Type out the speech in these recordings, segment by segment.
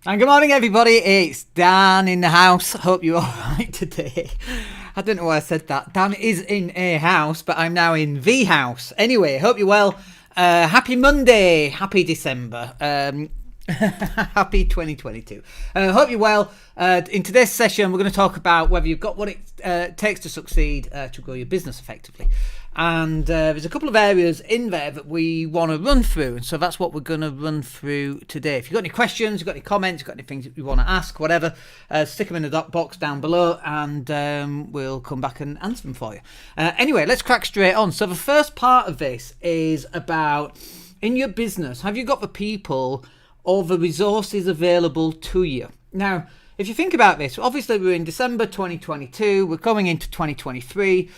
And good morning, everybody. It's Dan in the house. Hope you're all right today. I don't know why I said that. Dan is in a house, but I'm now in the house. Anyway, hope you're well. Happy Monday. Happy December. Happy 2022. Hope you're well. In today's session, we're going to talk about whether you've got what it takes to succeed to grow your business effectively. And there's a couple of areas in there that we want to run through. And so that's what we're going to run through today. If you've got any questions, you've got any comments, you've got any things that you want to ask, whatever, stick them in the box down below and we'll come back and answer them for you. Anyway, let's crack straight on. So the first part of this is about, in your business, have you got the people or the resources available to you? Now, if you think about this, obviously we're in December 2022, we're going into 2023.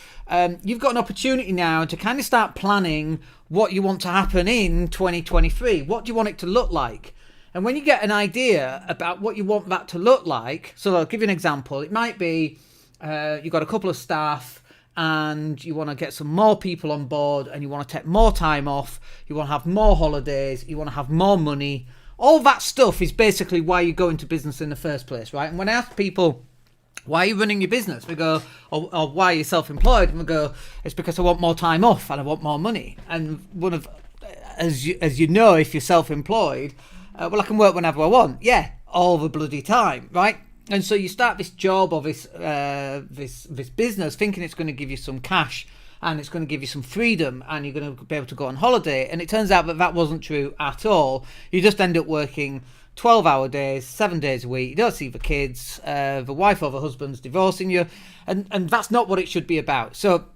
You've got an opportunity now to kind of start planning what you want to happen in 2023. What do you want it to look like? And when you get an idea about what you want that to look like, so I'll give you an example. It might be you've got a couple of staff and you want to get some more people on board and you want to take more time off, you want to have more holidays, you want to have more money. All that stuff is basically why you go into business in the first place, right? And when I ask people, why are you running your business? We go, or why are you self-employed? And we go, it's because I want more time off and I want more money. And one of, as you know, if you're self-employed, well, I can work whenever I want. Yeah, all the bloody time, right? And so you start this job or this business thinking it's going to give you some cash and it's going to give you some freedom and you're going to be able to go on holiday. And it turns out that wasn't true at all. You just end up working 12-hour days, 7 days a week. You don't see the kids, the wife or the husband's divorcing you. And that's not what it should be about. So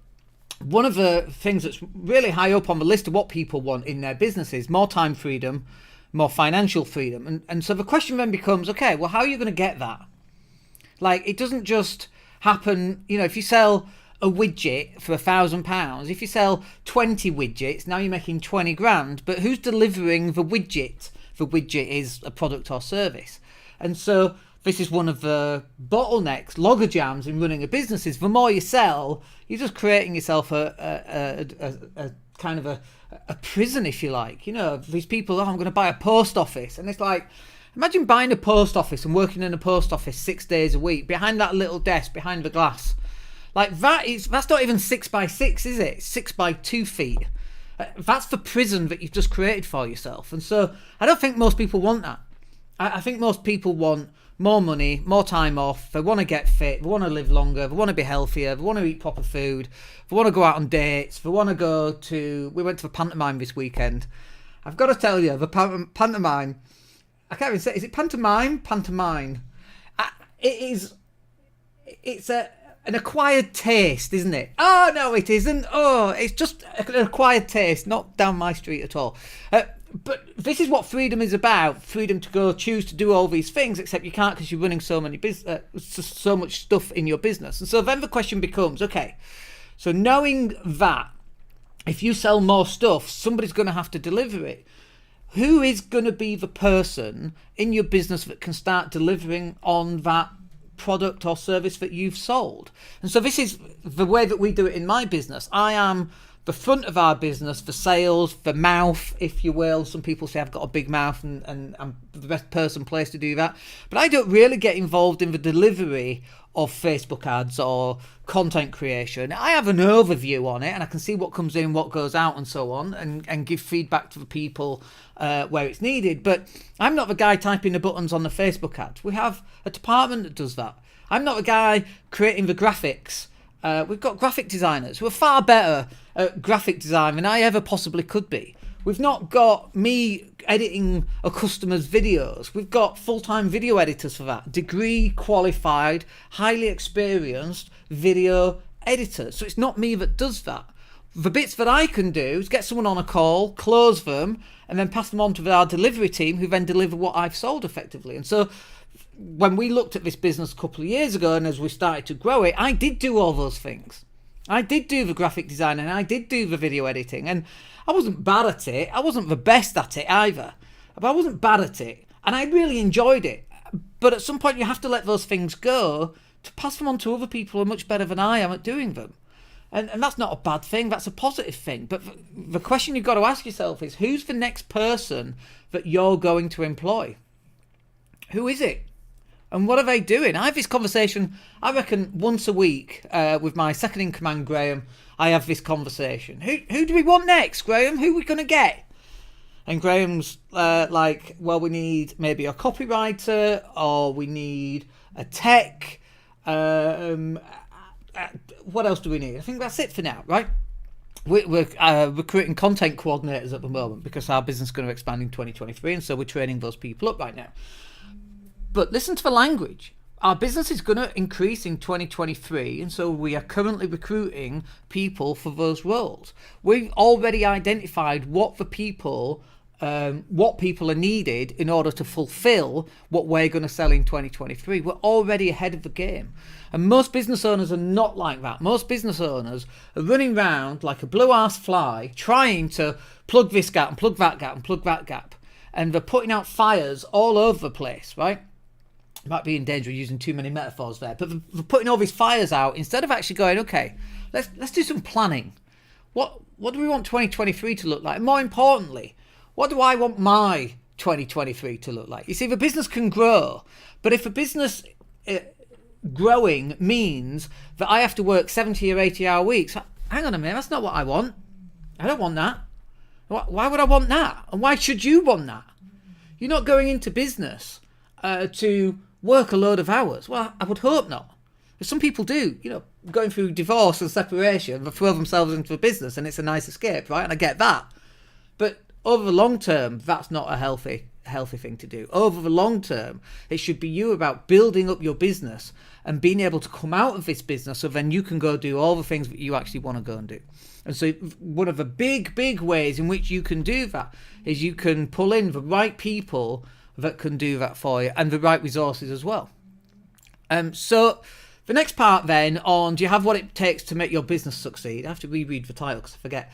one of the things that's really high up on the list of what people want in their business is more time freedom, more financial freedom. And so the question then becomes, okay, well, how are you going to get that? Like, it doesn't just happen, if you sell a widget for £1,000, if you sell 20 widgets, now you're making 20 grand, but who's delivering the widget? The widget is a product or service. And so this is one of the bottlenecks, logger jams in running a business is the more you sell, you're just creating yourself a kind of a prison, if you like. These people, I'm going to buy a post office. And it's like, imagine buying a post office and working in a post office 6 days a week behind that little desk, behind the glass. Like that's not even 6x6, is it? 6x2 feet. That's the prison that you've just created for yourself. And so I don't think most people want that. I think most people want more money, more time off. They want to get fit. They want to live longer. They want to be healthier. They want to eat proper food. They want to go out on dates. They want to go to... We went to the pantomime this weekend. I've got to tell you, the pantomime... I can't even say... Is it pantomime? Pantomime. It's an acquired taste, isn't it? Oh, no, it isn't. Oh, it's just an acquired taste, not down my street at all. But this is what freedom is about. Freedom to go choose to do all these things, except you can't because you're running so much stuff in your business. And so then the question becomes, okay, so knowing that if you sell more stuff, somebody's going to have to deliver it. Who is going to be the person in your business that can start delivering on that product or service that you've sold? And so this is the way that we do it in my business. I am the front of our business for sales, the mouth, if you will. Some people say I've got a big mouth and I'm the best person placed to do that. But I don't really get involved in the delivery of Facebook ads or content creation. I have an overview on it and I can see what comes in, what goes out and so on, and give feedback to the people where it's needed. But I'm not the guy typing the buttons on the Facebook ads. We have a department that does that. I'm not the guy creating the graphics. We've got graphic designers who are far better at graphic design than I ever possibly could be. We've not got me editing a customer's videos. We've got full-time video editors for that. Degree qualified, highly experienced video editors. So it's not me that does that. The bits that I can do is get someone on a call, close them, and then pass them on to our delivery team who then deliver what I've sold effectively. And so when we looked at this business a couple of years ago and as we started to grow it, I did do all those things. I did do the graphic design and I did do the video editing, and I wasn't bad at it. I wasn't the best at it either, but I wasn't bad at it and I really enjoyed it. But at some point you have to let those things go to pass them on to other people who are much better than I am at doing them. And that's not a bad thing, that's a positive thing. But the question you've got to ask yourself is, who's the next person that you're going to employ? Who is it? And what are they doing? I have this conversation, I reckon, once a week with my second in command, Graham. I have this conversation. Who do we want next, Graham? Who are we going to get? And Graham's like, well, we need maybe a copywriter, or we need a tech. What else do we need? I think that's it for now, right? We're recruiting content coordinators at the moment because our business is going to expand in 2023, and so we're training those people up right now. But listen to the language. Our business is going to increase in 2023, and so we are currently recruiting people for those roles. We've already identified what people are needed in order to fulfill what we're going to sell in 2023. We're already ahead of the game. And most business owners are not like that. Most business owners are running around like a blue-ass fly, trying to plug this gap and plug that gap and plug that gap. And they're putting out fires all over the place, right? Might be in danger of using too many metaphors there, but they're putting all these fires out instead of actually going, okay, let's do some planning. What do we want 2023 to look like? And more importantly, what do I want my 2023 to look like? You see, the business can grow, but if a business growing means that I have to work 70 or 80-hour weeks, hang on a minute, that's not what I want. I don't want that. Why would I want that? And why should you want that? You're not going into business to work a load of hours. Well, I would hope not. Some people do, going through divorce and separation, they throw themselves into a business and it's a nice escape, right? And I get that. But over the long term, that's not a healthy thing to do. Over the long term, it should be you about building up your business and being able to come out of this business so then you can go do all the things that you actually want to go and do. And so one of the big ways in which you can do that is you can pull in the right people that can do that for you, and the right resources as well. So the next part then on, do you have what it takes to make your business succeed? I have to reread the title because I forget.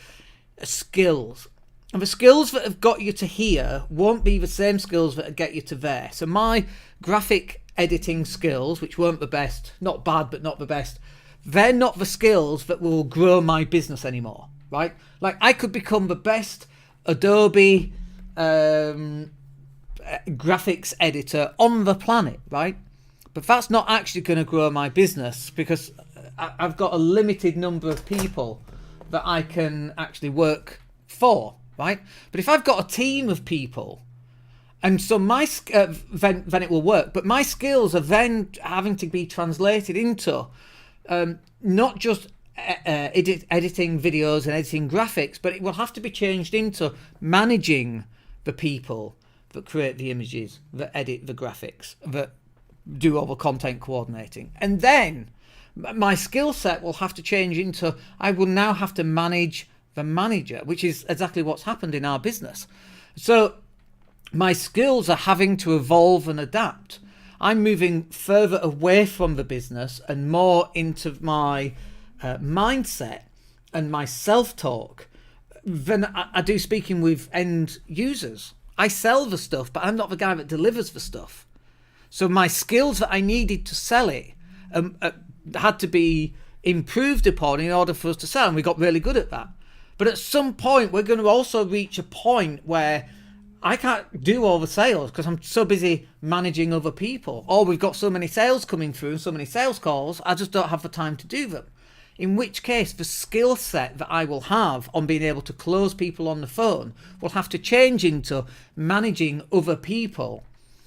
Skills. And the skills that have got you to here won't be the same skills that get you to there. So my graphic editing skills, which weren't the best, not bad, but not the best, they're not the skills that will grow my business anymore, right? Like I could become the best Adobe graphics editor on the planet, right? But that's not actually going to grow my business because I've got a limited number of people that I can actually work for, right? But if I've got a team of people, and so my then it will work. But my skills are then having to be translated into not just editing videos and editing graphics, but it will have to be changed into managing the people that create the images, that edit the graphics, that do all the content coordinating. And then my skill set will have to change into, I will now have to manage the manager, which is exactly what's happened in our business. So my skills are having to evolve and adapt. I'm moving further away from the business and more into my mindset and my self-talk than I do speaking with end users. I sell the stuff, but I'm not the guy that delivers the stuff. So my skills that I needed to sell it had to be improved upon in order for us to sell, and we got really good at that. But at some point, we're going to also reach a point where I can't do all the sales because I'm so busy managing other people. Or we've got so many sales coming through and so many sales calls, I just don't have the time to do them. In which case, the skill set that I will have on being able to close people on the phone will have to change into managing other people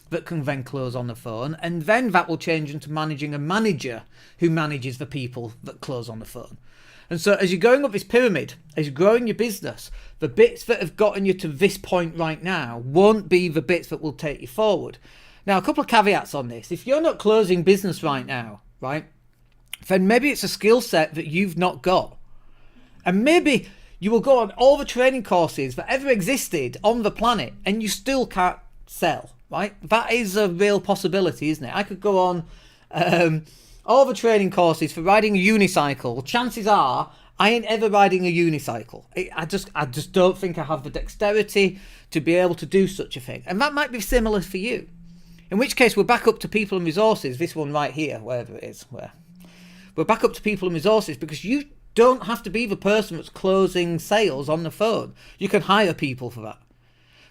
that can then close on the phone. And then that will change into managing a manager who manages the people that close on the phone. And so as you're going up this pyramid, as you're growing your business, the bits that have gotten you to this point right now won't be the bits that will take you forward. Now, a couple of caveats on this. If you're not closing business right now, right, then maybe it's a skill set that you've not got. And maybe you will go on all the training courses that ever existed on the planet and you still can't sell, right? That is a real possibility, isn't it? I could go on all the training courses for riding a unicycle. Chances are I ain't ever riding a unicycle. I just don't think I have the dexterity to be able to do such a thing. And that might be similar for you. In which case we're back up to people and resources. This one right here, wherever it is, where we're back up to people and resources, because you don't have to be the person that's closing sales on the phone. You can hire people for that.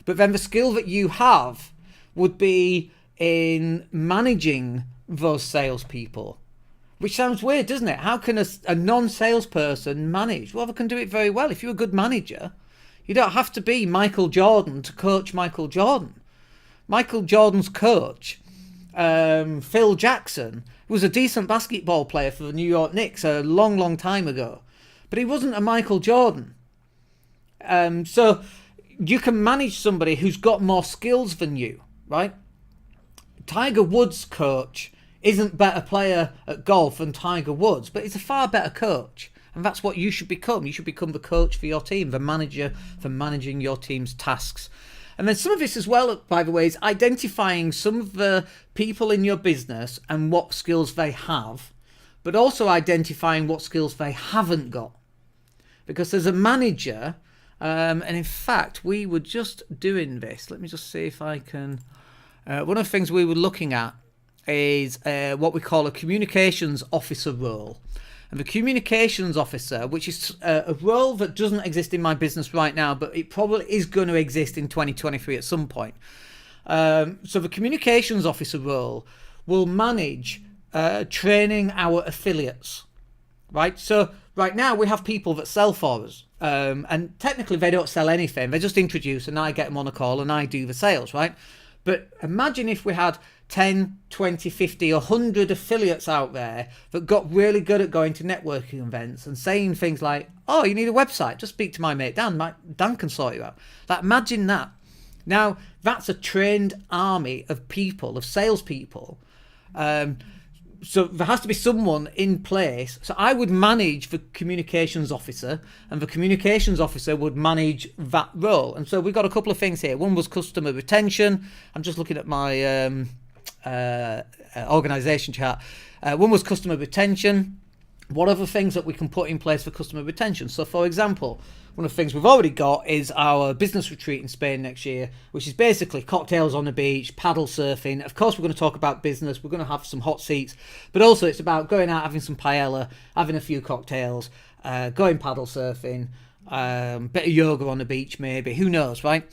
But then the skill that you have would be in managing those salespeople. Which sounds weird, doesn't it? How can a non-salesperson manage? Well, they can do it very well. If you're a good manager, you don't have to be Michael Jordan to coach Michael Jordan. Michael Jordan's coach, Phil Jackson, was a decent basketball player for the New York Knicks a long, long time ago. But he wasn't a Michael Jordan. So you can manage somebody who's got more skills than you, right? Tiger Woods' coach isn't a better player at golf than Tiger Woods, but he's a far better coach. And that's what you should become. You should become the coach for your team, the manager for managing your team's tasks. And then some of this as well, by the way, is identifying some of the people in your business and what skills they have, but also identifying what skills they haven't got. Because as a manager, and in fact, we were just doing this. Let me just see if I can... one of the things we were looking at is what we call a communications officer role. And the communications officer, which is a role that doesn't exist in my business right now, but it probably is going to exist in 2023 at some point. So the communications officer role will manage training our affiliates, right? So right now we have people that sell for us. And technically they don't sell anything. They just introduce and I get them on a call and I do the sales, right? But imagine if we had 10, 20, 50, 100 affiliates out there that got really good at going to networking events and saying things like, oh, you need a website, just speak to my mate Dan. Dan can sort you out. Like, imagine that. Now, that's a trained army of people, of salespeople. So there has to be someone in place. So I would manage the communications officer and the communications officer would manage that role. And so we've got a couple of things here. One was customer retention. I'm just looking at my organization chart. One was customer retention. What are the things that we can put in place for customer retention? So for example, one of the things we've already got is our business retreat in Spain next year, which is basically cocktails on the beach, paddle surfing. Of course, we're going to talk about business. We're going to have some hot seats, but also it's about going out, having some paella, having a few cocktails, going paddle surfing, bit of yoga on the beach, maybe. Who knows, right?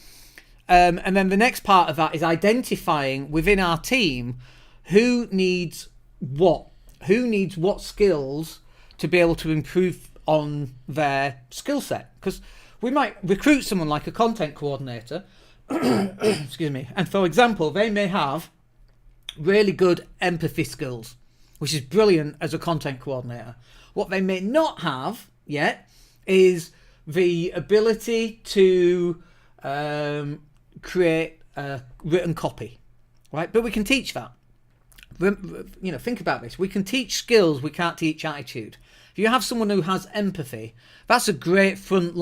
And then the next part of that is identifying within our team who needs what skills to be able to improve on their skill set, because we might recruit someone like a content coordinator excuse me, and for example they may have really good empathy skills, which is brilliant as a content coordinator. What they may not have yet is the ability to create a written copy, right? But we can teach that. You know, think about this. We can teach skills, we can't teach attitude. If you have someone who has empathy, that's a great front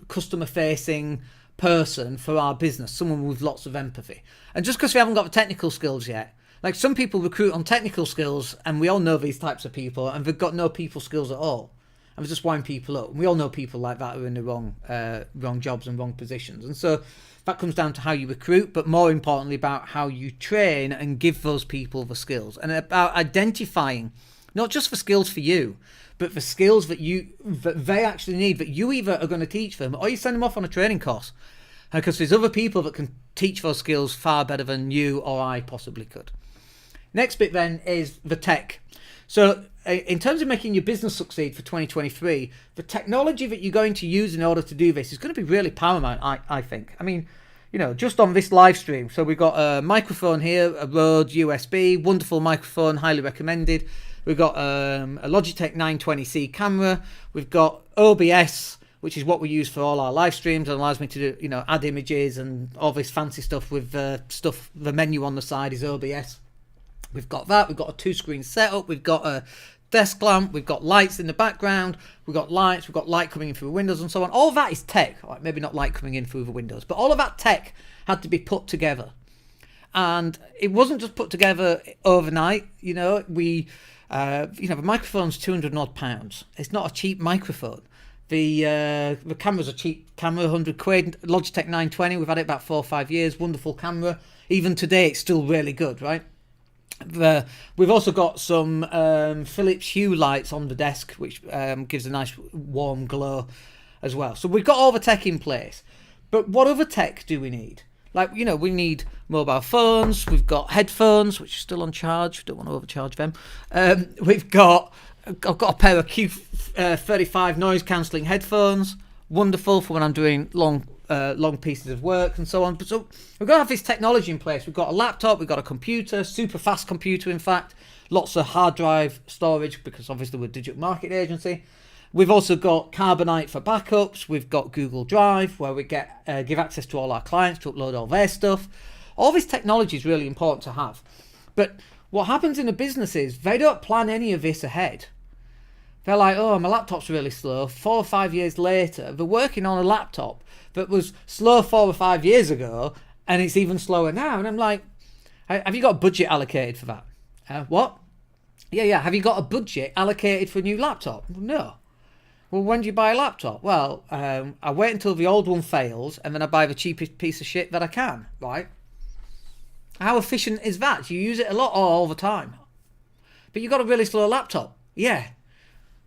customer facing person for our business, someone with lots of empathy. And just because we haven't got the technical skills yet, like some people recruit on technical skills, and we all know these types of people, and they've got no people skills at all. And they just wind people up. And we all know people like that who are in the wrong jobs and wrong positions. And so that comes down to how you recruit, but more importantly about how you train and give those people the skills, and about identifying not just the skills for you, but the skills that they actually need, that you either are going to teach them or you send them off on a training course, because there's other people that can teach those skills far better than you or I possibly could. Next bit then is the tech. So in terms of making your business succeed for 2023, the technology that you're going to use in order to do this is going to be really paramount, I think. I mean, you know, just on this live stream, so we've got a microphone here, a Rode USB, wonderful microphone, highly recommended. We've got a Logitech 920C camera. We've got OBS, which is what we use for all our live streams. It allows me to do, you know, add images and all this fancy stuff with stuff. The menu on the side is OBS. We've got that. We've got a 2-screen setup. We've got a desk lamp. We've got lights in the background. We've got lights. We've got light coming in through the windows and so on. All that is tech. Right, maybe not light coming in through the windows, but all of that tech had to be put together. And it wasn't just put together overnight. You know, the microphone's 200 odd pounds. It's not a cheap microphone. The camera's a cheap camera, 100 quid. Logitech 920, we've had it about 4 or 5 years. Wonderful camera. Even today, it's still really good, right? We've also got some Philips Hue lights on the desk, which gives a nice warm glow as well. So we've got all the tech in place. But what other tech do we need? Like, we need mobile phones. We've got headphones, which are still on charge. Don't want to overcharge them. I've got a pair of Q35 noise cancelling headphones. Wonderful for when I'm doing long pieces of work and so on. So we've got to have this technology in place. We've got a laptop. We've got a computer, super fast computer, in fact. Lots of hard drive storage because obviously we're a digital marketing agency. We've also got Carbonite for backups. We've got Google Drive where we give access to all our clients to upload all their stuff. All this technology is really important to have. But what happens in a business is they don't plan any of this ahead. They're like, oh, my laptop's really slow. 4 or 5 years later, they're working on a laptop that was slow 4 or 5 years ago and it's even slower now. And I'm like, have you got a budget allocated for that? What? Yeah. Have you got a budget allocated for a new laptop? No. Well, when do you buy a laptop? Well, I wait until the old one fails and then I buy the cheapest piece of shit that I can, right? How efficient is that? You use it a lot or all the time? But you've got a really slow laptop. Yeah.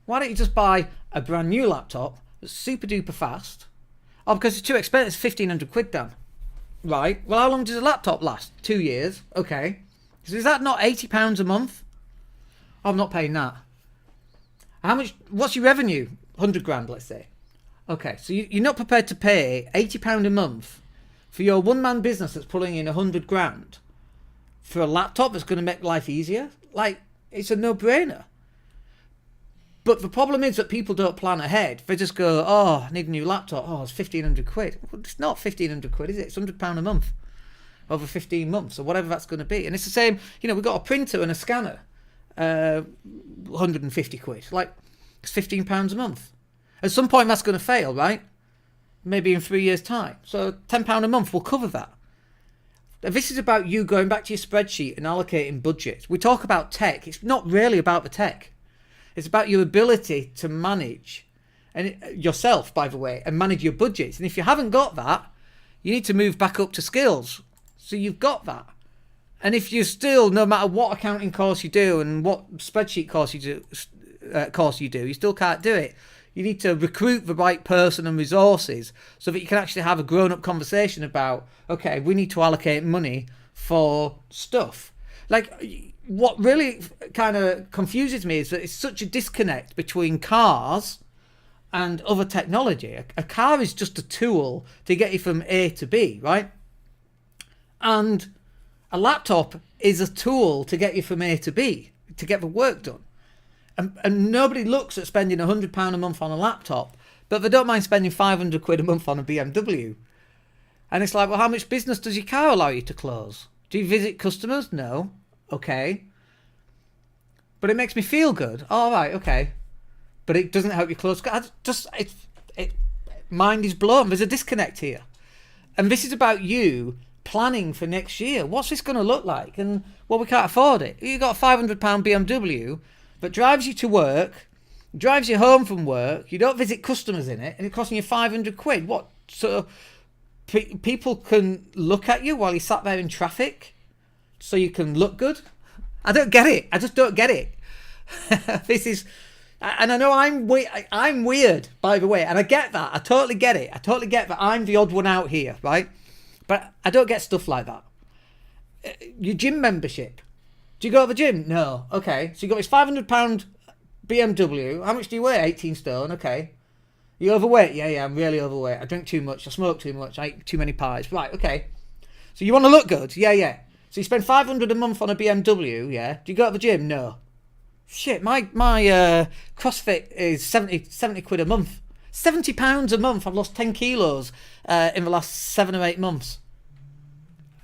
Why don't you just buy a brand new laptop that's super duper fast? Oh, because it's too expensive. It's 1,500 quid, Dan. Right. Well, how long does a laptop last? 2 years. Okay. So is that not £80 a month? I'm not paying that. How much? What's your revenue? 100 grand, let's say. Okay, so you're not prepared to pay £80 a month for your one-man business that's pulling in 100 grand for a laptop that's going to make life easier? Like, it's a no-brainer. But the problem is that people don't plan ahead. They just go, oh, I need a new laptop. Oh, it's 1,500 quid. Well, it's not 1,500 quid, is it? It's £100 a month over 15 months or whatever that's going to be. And it's the same, we've got a printer and a scanner. 150 quid. Like, it's £15 a month. At some point that's going to fail, right? Maybe in 3 years' time. So £10 a month will cover that. This is about you going back to your spreadsheet and allocating budgets. We talk about tech. It's not really about the tech. It's about your ability to manage yourself, by the way, and manage your budgets. And if you haven't got that, you need to move back up to skills. So you've got that. And if you're still, no matter what accounting course you do and what spreadsheet course you do, you still can't do it. You need to recruit the right person and resources so that you can actually have a grown-up conversation about, okay, we need to allocate money for stuff. Like, what really kind of confuses me is that it's such a disconnect between cars and other technology. A car is just a tool to get you from A to B, right? And a laptop is a tool to get you from A to B, to get the work done. And nobody looks at spending £100 a month on a laptop, but they don't mind spending 500 quid a month on a BMW. And it's like, well, how much business does your car allow you to close? Do you visit customers? No. Okay. But it makes me feel good. All right, okay. But it doesn't help you close. Mind is blown. There's a disconnect here. And this is about you planning for next year. What's this going to look like? And, well, we can't afford it. You've got a £500 BMW that drives you to work, drives you home from work, you don't visit customers in it, and it's costing you 500 quid. What? So people can look at you while you sat there in traffic so you can look good? I don't get it. I just don't get it. This is... And I know I'm weird, by the way, and I get that. I totally get it. I totally get that I'm the odd one out here, right? But I don't get stuff like that. Your gym membership. Do you go to the gym? No. Okay. So you got this £500 BMW. How much do you weigh? 18 stone. Okay. You overweight? Yeah, I'm really overweight. I drink too much. I smoke too much. I eat too many pies. Right, okay. So you want to look good? Yeah. So you spend 500 a month on a BMW, yeah? Do you go to the gym? No. Shit, my CrossFit is 70 quid a month. £70 a month. I've lost 10 kilos in the last 7 or 8 months.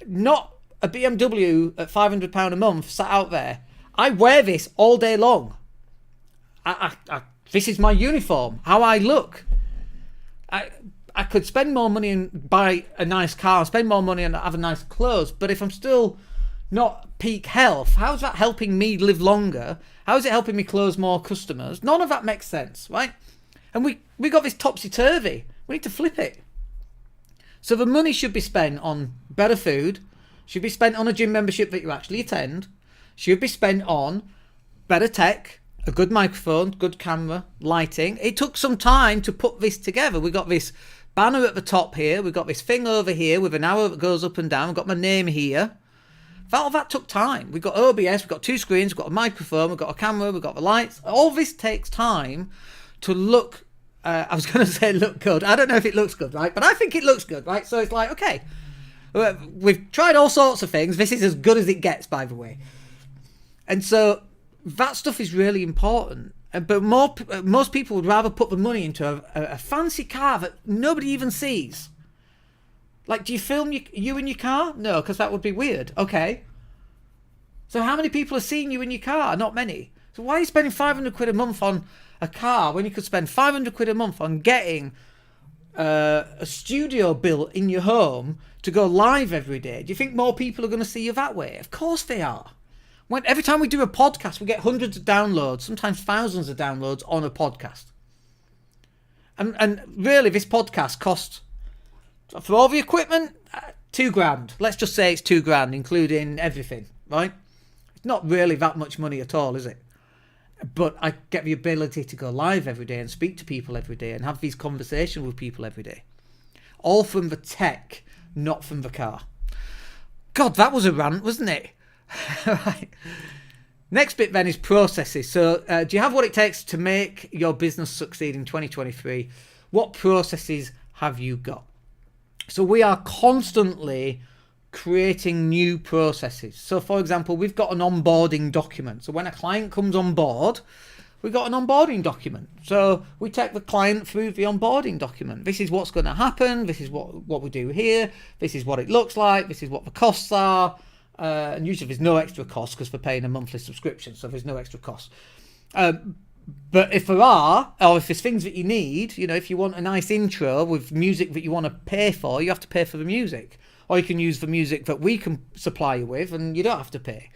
Not a BMW at £500 a month sat out there. I wear this all day long. This is my uniform, how I look. I could spend more money and buy a nice car, spend more money and have a nice clothes, but if I'm still not peak health, how's that helping me live longer? How is it helping me close more customers? None of that makes sense, right? And we got this topsy-turvy. We need to flip it. So the money should be spent on better food, should be spent on a gym membership that you actually attend, should be spent on better tech, a good microphone, good camera, lighting. It took some time to put this together. We got this banner at the top here. We've got this thing over here with an arrow that goes up and down. We've got my name here. All that took time. We've got OBS, we've got 2 screens, we've got a microphone, we've got a camera, we've got the lights. All this takes time to look, I was going to say look good. I don't know if it looks good, right? But I think it looks good, right? So it's like, okay, we've tried all sorts of things. This is as good as it gets, by the way. And so that stuff is really important. But most people would rather put the money into a fancy car that nobody even sees. Like, do you film you in your car? No, because that would be weird. Okay. So how many people are seeing you in your car? Not many. So why are you spending 500 quid a month on a car when you could spend 500 quid a month on getting a studio built in your home to go live every day? Do you think more people are going to see you that way? Of course they are. Every time we do a podcast, we get hundreds of downloads, sometimes thousands of downloads on a podcast. And really, this podcast costs, for all the equipment, $2,000. Let's just say it's $2,000, including everything, right? It's not really that much money at all, is it? But I get the ability to go live every day and speak to people every day and have these conversations with people every day. All from the tech, not from the car. God, that was a rant, wasn't it? Right. Next bit then is processes. So do you have what it takes to make your business succeed in 2023? What processes have you got? So we are constantly creating new processes. So for example, we've got an onboarding document. So when a client comes on board, we've got an onboarding document. So we take the client through the onboarding document. This is what's going to happen. This is what we do here. This is what it looks like. This is what the costs are. And usually there's no extra cost because we're paying a monthly subscription. So there's no extra cost. But if there are, or if there's things that you need, if you want a nice intro with music that you want to pay for, you have to pay for the music. Or you can use the music that we can supply you with and you don't have to pay.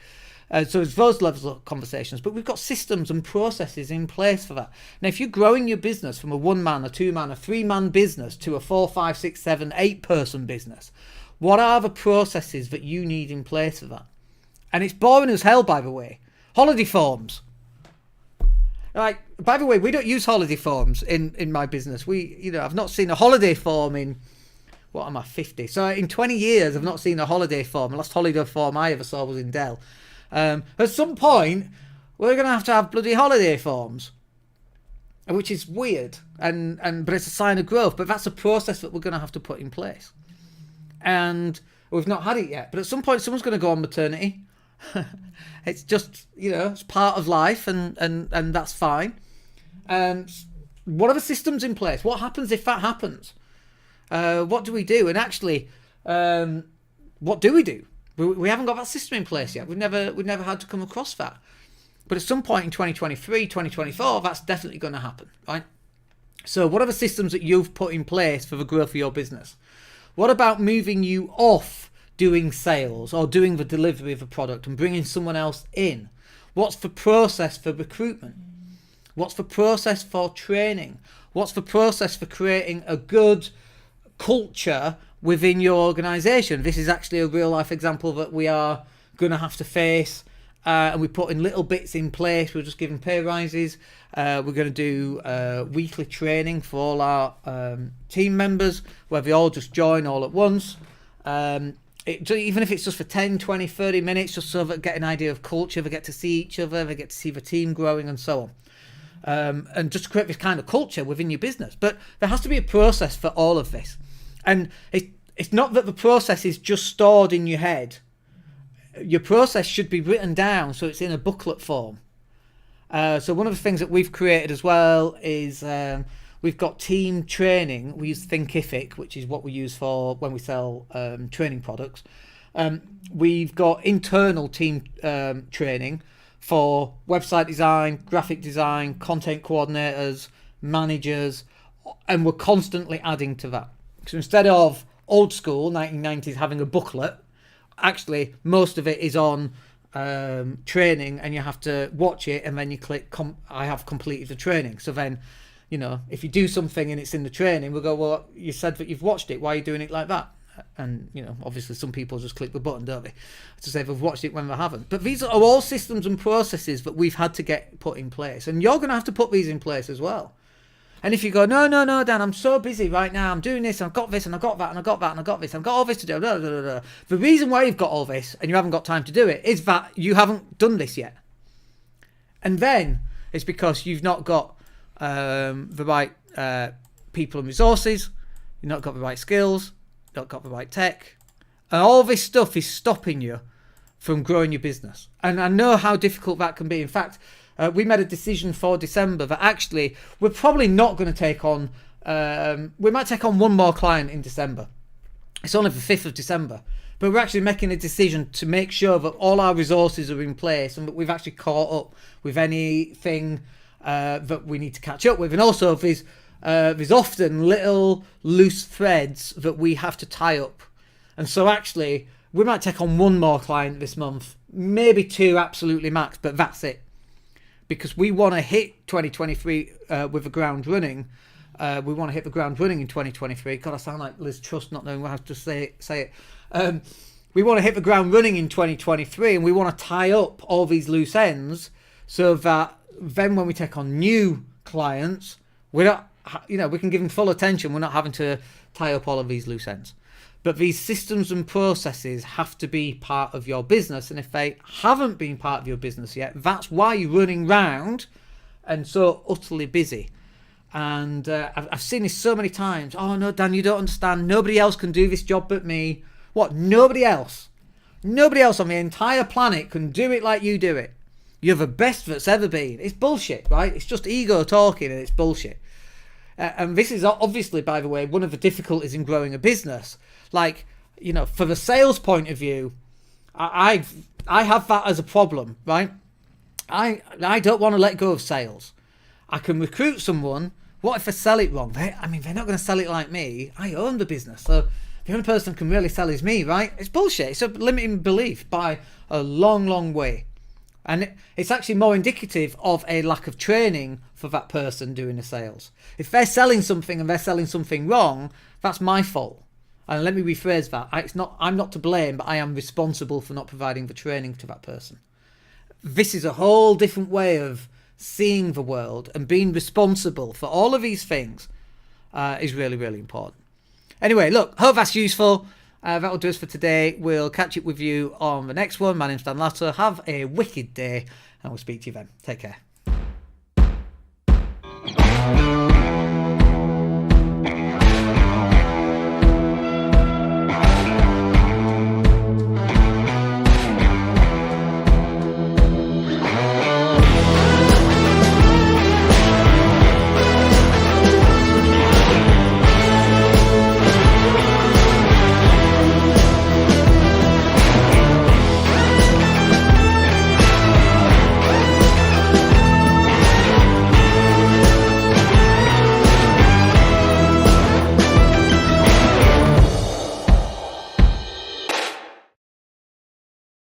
So it's those levels of conversations. But we've got systems and processes in place for that. Now, if you're growing your business from a 1-man, a 2-man, a 3-man business to a 4, 5, 6, 7, 8-person business, what are the processes that you need in place for that? And it's boring as hell, by the way. Holiday forms. Like, by the way, we don't use holiday forms in my business. I've not seen a holiday form in, 50? So in 20 years, I've not seen a holiday form. The last holiday form I ever saw was in Dell. At some point, we're going to have bloody holiday forms, which is weird, but it's a sign of growth. But that's a process that we're going to have to put in place. And we've not had it yet. But at some point, someone's going to go on maternity. It's just, it's part of life, and that's fine. What are the systems in place? What happens if that happens? What do we do? And actually, what do we do? We haven't got that system in place yet. We've never had to come across that. But at some point in 2023, 2024, that's definitely going to happen, right? So what are the systems that you've put in place for the growth of your business? What about moving you off doing sales or doing the delivery of a product and bringing someone else in? What's the process for recruitment? What's the process for training? What's the process for creating a good culture within your organization? This is actually a real life example that we are going to have to face, and we're putting little bits in place. We're just giving pay rises. We're going to do weekly training for all our team members where they all just join all at once. Even if it's just for 10, 20, 30 minutes, just so they get an idea of culture, they get to see each other, they get to see the team growing and so on. And just create this kind of culture within your business. But there has to be a process for all of this. And it's not that the process is just stored in your head. Your process should be written down so it's in a booklet form. So one of the things that we've created as well is we've got team training. We use Thinkific, which is what we use for when we sell training products. We've got internal team training for website design, graphic design, content coordinators, managers, and we're constantly adding to that. So instead of old school 1990s having a booklet, actually most of it is on training, and you have to watch it and then you click I have completed the training. So then, if you do something and it's in the training, we'll go, well, you said that you've watched it, why are you doing it like that? And obviously some people just click the button, don't they, to say they've watched it when they haven't. But these are all systems and processes that we've had to get put in place, and you're going to have to put these in place as well. And if you go, no, Dan, I'm so busy right now. I'm doing this, and I've got this, and I've got that, and I've got that, and I've got this. I've got all this to do. Blah, blah, blah, blah. The reason why you've got all this and you haven't got time to do it is that you haven't done this yet. And then it's because you've not got the right people and resources. You've not got the right skills. You've not got the right tech. And all this stuff is stopping you from growing your business. And I know how difficult that can be. In fact, we made a decision for December that actually we're probably not going to take on, we might take on one more client in December. It's only the 5th of December. But we're actually making a decision to make sure that all our resources are in place and that we've actually caught up with anything that we need to catch up with. And also there's often little loose threads that we have to tie up. And so actually we might take on one more client this month, maybe 2 absolutely max, but that's it. Because we want to hit 2023 with the ground running. We want to hit the ground running in 2023. God, I sound like Liz Truss not knowing how to say it. We want to hit the ground running in 2023, and we want to tie up all these loose ends so that then when we take on new clients, we're not, we can give them full attention. We're not having to tie up all of these loose ends. But these systems and processes have to be part of your business. And if they haven't been part of your business yet, that's why you're running round and so utterly busy. And I've seen this so many times. Oh, no, Dan, you don't understand. Nobody else can do this job but me. What? Nobody else? Nobody else on the entire planet can do it like you do it. You're the best that's ever been. It's bullshit, right? It's just ego talking and it's bullshit. And this is obviously, by the way, one of the difficulties in growing a business. Like, for the sales point of view, I have that as a problem, right? I don't want to let go of sales. I can recruit someone. What if I sell it wrong? They're not going to sell it like me. I own the business. So the only person who can really sell is me, right? It's bullshit. It's a limiting belief by a long, long way. And it's actually more indicative of a lack of training for that person doing the sales. If they're selling something and they're selling something wrong, that's my fault. And let me rephrase that. I'm not to blame, but I am responsible for not providing the training to that person. This is a whole different way of seeing the world, and being responsible for all of these things is really, really important. Anyway, look, hope that's useful. That'll do us for today. We'll catch up with you on the next one. My name's Dan Latto. Have a wicked day, and we'll speak to you then. Take care.